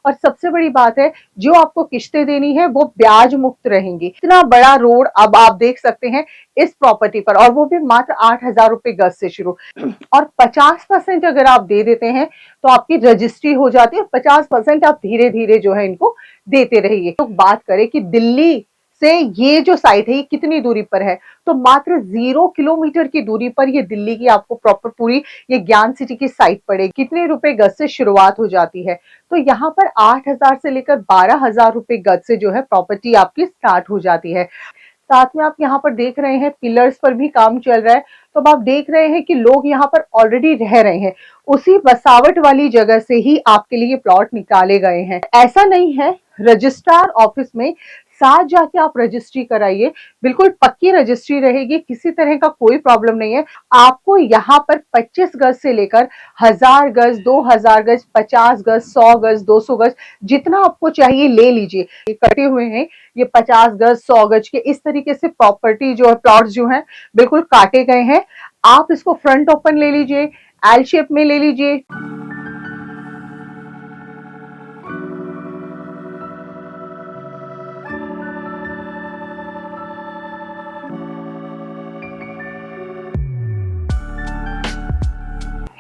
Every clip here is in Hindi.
और सबसे बड़ी बात है, जो आपको किश्तें देनी है वो ब्याज मुक्त रहेंगी। इतना बड़ा रोड अब आप देख सकते हैं इस प्रॉपर्टी पर, और वो भी मात्र 8,000 रुपए गज से शुरू। और 50% अगर आप दे देते हैं तो आपकी रजिस्ट्री हो जाती है, 50% आप धीरे धीरे जो है इनको देते रहिए। तो बात करें कि दिल्ली से ये जो साइट है ये कितनी दूरी पर है, तो मात्र 0 किलोमीटर की दूरी पर ये दिल्ली की आपको प्रॉपर पूरी ये ज्ञान सिटी की साइट पड़ेगी। कितने रुपए गज से शुरुआत हो जाती है, तो यहाँ पर 8,000 से लेकर 12,000 रुपए गज से जो है प्रॉपर्टी आपकी स्टार्ट हो जाती है। साथ में आप यहाँ पर देख रहे हैं पिलर्स पर भी काम चल रहा है। तो अब आप देख रहे हैं कि लोग यहाँ पर ऑलरेडी रह रहे हैं, उसी बसावट वाली जगह से ही आपके लिए प्लॉट निकाले गए हैं। ऐसा नहीं है, रजिस्ट्रार ऑफिस में साथ जाके आप रजिस्ट्री कराइए, बिल्कुल पक्की रजिस्ट्री रहेगी, किसी तरह का कोई प्रॉब्लम नहीं है। आपको यहाँ पर 25 गज से लेकर 1,000 गज, 2,000 गज, 50 गज, 100 गज, 200 गज, जितना आपको चाहिए ले लीजिए। ये कटे हुए हैं, ये 50 गज, 100 गज के इस तरीके से प्रॉपर्टी जो है, प्लॉट्स जो हैं बिल्कुल काटे गए हैं। आप इसको फ्रंट ओपन ले लीजिए, एल शेप में ले लीजिए।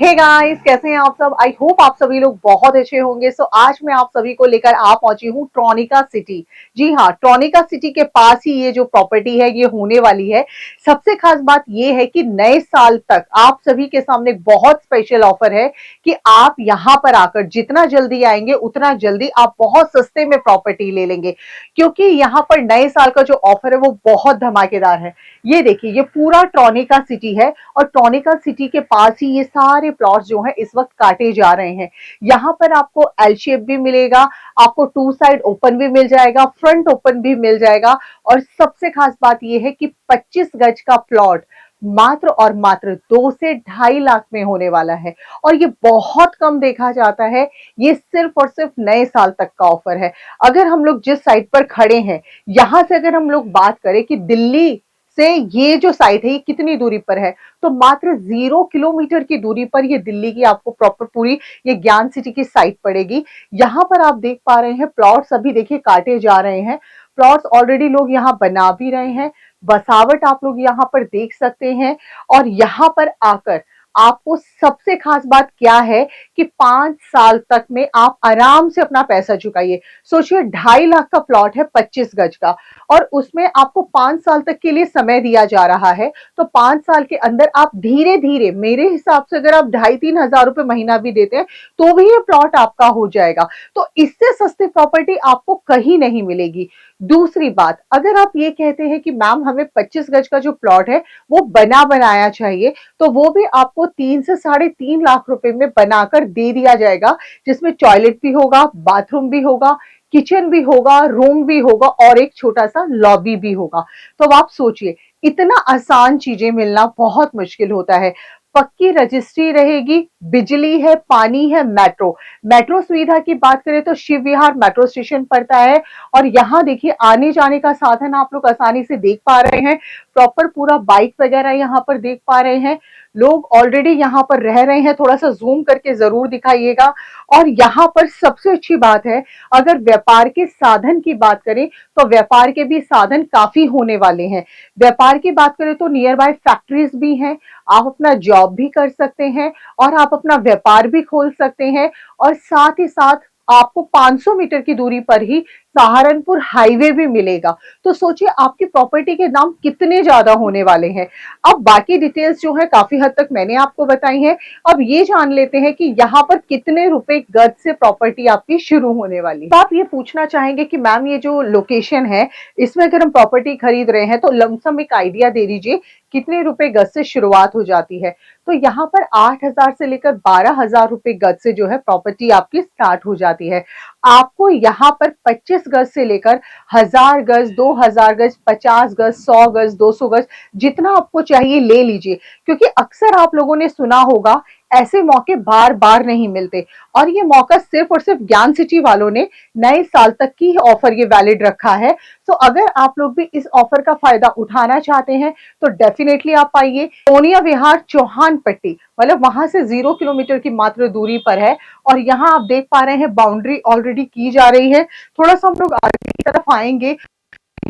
हे गाइस, कैसे हैं आप सब? आई होप आप सभी लोग बहुत अच्छे होंगे। सो आज मैं आप सभी को लेकर आ पहुंची हूँ ट्रॉनिका सिटी। जी हाँ, ट्रॉनिका सिटी के पास ही ये जो प्रॉपर्टी है ये होने वाली है। सबसे खास बात ये है कि नए साल तक आप सभी के सामने एक बहुत स्पेशल ऑफर है कि आप यहाँ पर आकर जितना जल्दी आएंगे उतना जल्दी आप बहुत सस्ते में प्रॉपर्टी ले लेंगे, क्योंकि यहाँ पर नए साल का जो ऑफर है वो बहुत धमाकेदार है। ये देखिए, ये पूरा ट्रॉनिका सिटी है और ट्रॉनिका सिटी के पास ही ये सारे प्लॉट्स जो है इस वक्त काटे जा रहे हैं। यहाँ पर आपको एल शेप भी मिलेगा, आपको 2 साइड ओपन भी मिल जाएगा, फ्रंट ओपन भी मिल जाएगा। और सबसे खास बात यह है कि 25 गज का प्लॉट मात्र और मात्र 2 से 2.5 लाख में होने वाला है, और ये बहुत कम देखा जाता है। ये सिर्फ और सिर्फ नए साल तक का ऑफर है। अगर हम लोग जिस साइट पर खड़े हैं, यहां से अगर हम लोग बात करें कि दिल्ली से ये जो साइट है ये कितनी दूरी पर है, तो मात्र 0 किलोमीटर की दूरी पर ये दिल्ली की आपको प्रॉपर पूरी ये ज्ञान सिटी की साइट पड़ेगी। यहाँ पर आप देख पा रहे हैं प्लॉट्स अभी देखिए काटे जा रहे हैं, प्लॉट्स ऑलरेडी लोग यहाँ बना भी रहे हैं। बसावट आप लोग यहाँ पर देख सकते हैं। और यहाँ पर आकर आपको सबसे खास बात क्या है कि 5 साल तक में आप आराम से अपना पैसा चुकाइए। सोचिए, 2.5 लाख का प्लॉट है 25 गज का, और उसमें आपको 5 साल तक के लिए समय दिया जा रहा है। तो 5 साल के अंदर आप धीरे धीरे, मेरे हिसाब से अगर आप 2,500-3 हजार रुपए महीना भी देते हैं तो भी ये प्लॉट आपका हो जाएगा। तो इससे सस्ती प्रॉपर्टी आपको कहीं नहीं मिलेगी। दूसरी बात, अगर आप ये कहते हैं कि मैम हमें 25 गज का जो प्लॉट है वो बना बनाया चाहिए, तो वो भी आपको 3 से 3.5 लाख रुपए में बनाकर दे दिया जाएगा, जिसमें टॉयलेट भी होगा, बाथरूम भी होगा, किचन भी होगा, रूम भी होगा और एक छोटा सा लॉबी भी होगा। तो अब आप सोचिए, इतना आसान चीजें मिलना बहुत मुश्किल होता है। पक्की रजिस्ट्री रहेगी, बिजली है, पानी है, मेट्रो मेट्रो सुविधा की बात करें तो शिव विहार मेट्रो स्टेशन पड़ता है। और यहाँ देखिए, आने जाने का साधन आप लोग आसानी से देख पा रहे हैं, प्रॉपर पूरा बाइक वगैरह यहाँ पर देख पा रहे हैं। लोग ऑलरेडी यहाँ पर रह रहे हैं, थोड़ा सा जूम करके जरूर दिखाइएगा। और यहाँ पर सबसे अच्छी बात है, अगर व्यापार के साधन की बात करें तो व्यापार के भी साधन काफी होने वाले हैं। व्यापार की बात करें तो नियर बाय फैक्ट्रीज भी हैं, आप अपना जॉब भी कर सकते हैं और आप अपना व्यापार भी खोल सकते हैं। और साथ ही साथ आपको 500 मीटर की दूरी पर ही सहारनपुर हाईवे भी मिलेगा। तो सोचिए आपकी प्रॉपर्टी के दाम कितने ज्यादा होने वाले हैं। अब बाकी डिटेल्स जो है काफी हद तक मैंने आपको बताई हैं। अब ये जान लेते हैं कि यहाँ पर कितने रुपए गज से प्रॉपर्टी आपकी शुरू होने वाली है। तो आप ये पूछना चाहेंगे कि मैम ये जो लोकेशन है इसमें अगर हम प्रॉपर्टी खरीद रहे हैं तो लमसम एक आइडिया दे दीजिए कितने रुपए गज से शुरुआत हो जाती है। तो यहाँ पर 8,000 से लेकर 12,000 रुपए गज से जो है प्रॉपर्टी आपकी स्टार्ट हो जाती है। आपको यहाँ पर 25 गज से लेकर 1,000 गज, 2,000 गज, 50 गज, 100 गज, 200 गज, जितना आपको चाहिए ले लीजिए। क्योंकि अक्सर आप लोगों ने सुना होगा ऐसे मौके बार बार नहीं मिलते और ये मौका सिर्फ और सिर्फ ज्ञान सिटी वालों ने नए साल तक की ऑफर ये वैलिड रखा है। तो अगर आप लोग भी इस ऑफर का फायदा उठाना चाहते हैं तो डेफिनेटली आप आइए। सोनिया विहार चौहान पट्टी, मतलब वहां से 0 किलोमीटर की मात्र दूरी पर है और यहाँ आप देख पा रहे हैं बाउंड्री ऑलरेडी की जा रही है। थोड़ा सा हम लोग आगे की तरफ आएंगे।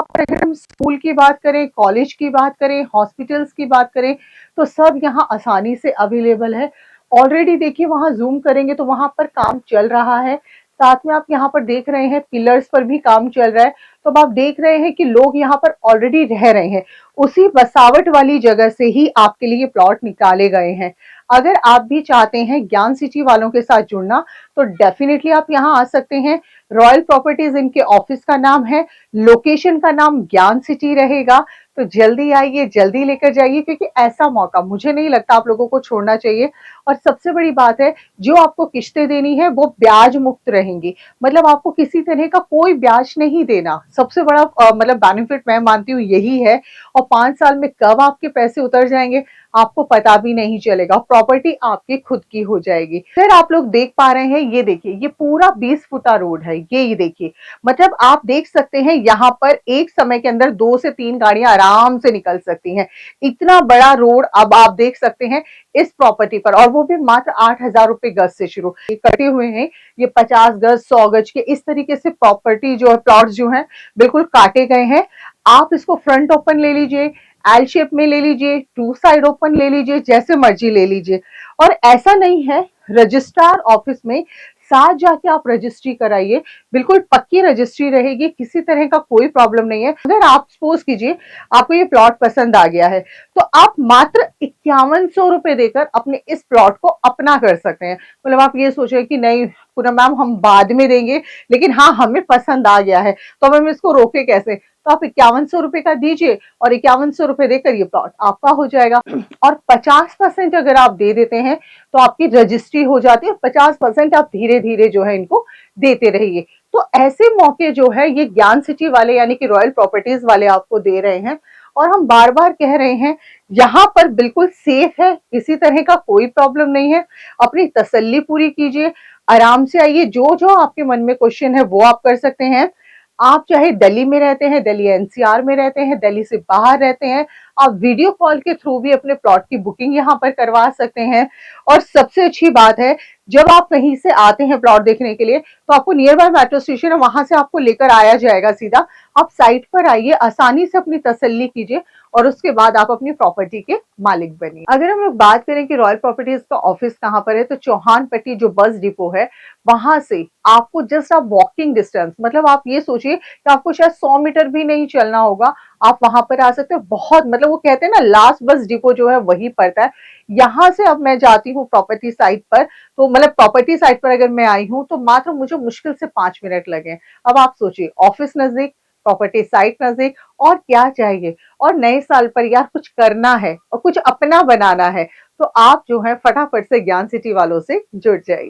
अगर हम स्कूल की बात करें, कॉलेज की बात करें, हॉस्पिटल्स की बात करें, तो सब यहाँ आसानी से अवेलेबल है। ऑलरेडी देखिए वहां जूम करेंगे तो वहां पर काम चल रहा है। साथ में आप यहाँ पर देख रहे हैं पिलर्स पर भी काम चल रहा है। तो अब आप देख रहे हैं कि लोग यहाँ पर ऑलरेडी रह रहे हैं। उसी बसावट वाली जगह से ही आपके लिए प्लॉट निकाले गए हैं। अगर आप भी चाहते हैं ज्ञान सिटी वालों के साथ जुड़ना तो डेफिनेटली आप यहाँ आ सकते हैं। रॉयल प्रॉपर्टीज इनके ऑफिस का नाम है, लोकेशन का नाम ज्ञान सिटी रहेगा। तो जल्दी आइए, जल्दी लेकर जाइए, क्योंकि ऐसा मौका मुझे नहीं लगता आप लोगों को छोड़ना चाहिए। और सबसे बड़ी बात है, जो आपको किस्तें देनी है वो ब्याज मुक्त रहेंगी, मतलब आपको किसी तरह का कोई ब्याज नहीं देना। सबसे बड़ा मतलब बेनिफिट मैं मानती हूँ यही है। और 5 साल में कब आपके पैसे उतर जाएंगे आपको पता भी नहीं चलेगा, प्रॉपर्टी आपकी खुद की हो जाएगी। फिर आप लोग देख पा रहे हैं, ये देखिए ये पूरा 20 फुटा रोड है। ये देखिए, मतलब आप देख सकते हैं यहाँ पर एक समय के अंदर 2 से 3 गाड़ियां आराम से निकल सकती हैं। इतना बड़ा रोड अब आप देख सकते हैं इस प्रॉपर्टी पर, और वो भी मात्र 8,000 रुपए गज से शुरू। ये कटे हुए हैं, ये 50 गज 100 गज के इस तरीके से प्रॉपर्टी जो है, प्लॉट्स जो है बिल्कुल काटे गए हैं। आप इसको फ्रंट ओपन ले लीजिए, एल शेप में ले लीजिए, 2 साइड ओपन ले लीजिए, जैसे मर्जी ले लीजिए। और ऐसा नहीं है, रजिस्ट्रार ऑफिस में साथ जाके आप रजिस्ट्री कराइए, बिल्कुल पक्की रजिस्ट्री रहेगी, किसी तरह का कोई प्रॉब्लम नहीं है। अगर आप सपोज कीजिए आपको ये प्लॉट पसंद आ गया है तो आप मात्र 5100 रुपए देकर अपने इस प्लॉट को अपना कर सकते हैं। मतलब आप ये सोच रहे कि नहीं पूनम मैम हम बाद में देंगे, लेकिन हाँ हमें पसंद आ गया है तो अब हम इसको रोके कैसे, तो आप 5100 रुपए का दीजिए और 5100 रुपए देकर ये प्लॉट आपका हो जाएगा। और 50% अगर आप दे देते हैं तो आपकी रजिस्ट्री हो जाती है, 50% आप धीरे धीरे जो है इनको देते रहिए। तो ऐसे मौके जो है ये ज्ञान सिटी वाले यानी कि रॉयल प्रॉपर्टीज वाले आपको दे रहे हैं। और हम बार बार कह रहे हैं यहाँ पर बिल्कुल सेफ है, किसी तरह का कोई प्रॉब्लम नहीं है। अपनी तसल्ली पूरी कीजिए, आराम से आइए, जो जो आपके मन में क्वेश्चन है वो आप कर सकते हैं। आप चाहे दिल्ली में रहते हैं, दिल्ली एनसीआर में रहते हैं, दिल्ली से बाहर रहते हैं, आप वीडियो कॉल के थ्रू भी अपने प्लॉट की बुकिंग यहाँ पर करवा सकते हैं। और सबसे अच्छी बात है, जब आप कहीं से आते हैं प्लॉट देखने के लिए तो आपको नियर बाय मेट्रो स्टेशन है, वहां से आपको लेकर आया जाएगा सीधा। आप साइट पर आइए, आसानी से अपनी तसल्ली कीजिए और उसके बाद आप अपनी प्रॉपर्टी के मालिक बनिए। अगर हम लोग बात करें कि रॉयल प्रॉपर्टीज का ऑफिस कहाँ पर है, तो चौहान पट्टी जो बस डिपो है वहां से आपको जस्ट आप वॉकिंग डिस्टेंस, मतलब आप ये सोचिए कि आपको शायद 100 मीटर भी नहीं चलना होगा, आप वहां पर आ सकते हो। बहुत मतलब वो कहते हैं ना लास्ट बस डिपो जो है वही पड़ता है। यहाँ से अब मैं जाती हूँ प्रॉपर्टी साइट पर, तो मतलब प्रॉपर्टी साइट पर अगर मैं आई हूँ तो मात्र मुझे मुश्किल से 5 मिनट लगे। अब आप सोचिए, ऑफिस नजदीक, प्रॉपर्टी साइट नजदीक, और क्या चाहिए। और नए साल पर यार कुछ करना है और कुछ अपना बनाना है तो आप जो है फटाफट से ज्ञान सिटी वालों से जुड़ जाइए।